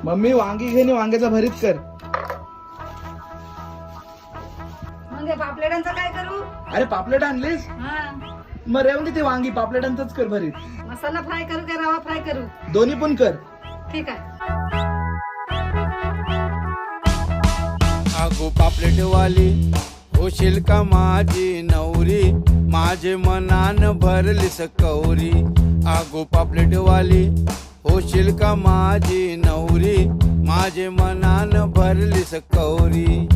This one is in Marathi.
मम्मी वांगी घे आणि वांग्याचा भरीत कर. मग हे पापलेटांचं काय करू? अरे पापलेट आणलीस? हा, मग रेवून दे ते वांगी, पापलेटांचंच कर भरीत. मसाला फ्राय करू का रवा फ्राय करू? दोन्ही पण कर. ठीक आहे. अगो पापलेटवाली होशील का माझी नवरी, माझे मनान भरलीस कवरी. अगो पापलेटवाली होशील का माझी नवरी, माझे मनान भरलीस कवरी.